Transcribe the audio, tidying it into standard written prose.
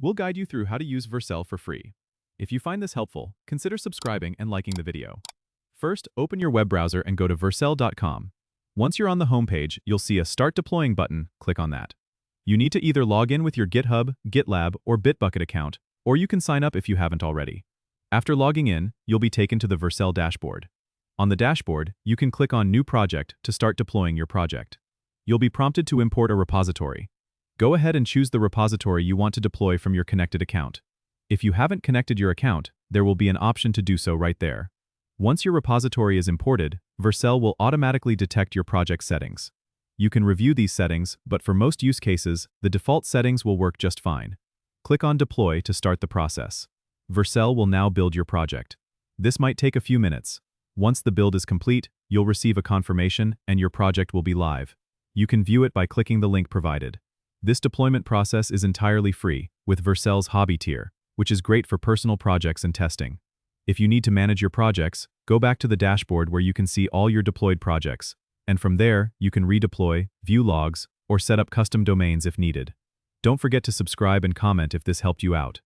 We'll guide you through how to use Vercel for free. If you find this helpful, consider subscribing and liking the video. First, open your web browser and go to vercel.com. Once you're on the homepage, you'll see a Start Deploying button. Click on that. You need to either log in with your GitHub, GitLab, or Bitbucket account, or you can sign up if you haven't already. After logging in, you'll be taken to the Vercel dashboard. On the dashboard, you can click on New Project to start deploying your project. You'll be prompted to import a repository. Go ahead and choose the repository you want to deploy from your connected account. If you haven't connected your account, there will be an option to do so right there. Once your repository is imported, Vercel will automatically detect your project settings. You can review these settings, but for most use cases, the default settings will work just fine. Click on Deploy to start the process. Vercel will now build your project. This might take a few minutes. Once the build is complete, you'll receive a confirmation and your project will be live. You can view it by clicking the link provided. This deployment process is entirely free, with Vercel's Hobby tier, which is great for personal projects and testing. If you need to manage your projects, go back to the dashboard where you can see all your deployed projects, and from there, you can redeploy, view logs, or set up custom domains if needed. Don't forget to subscribe and comment if this helped you out.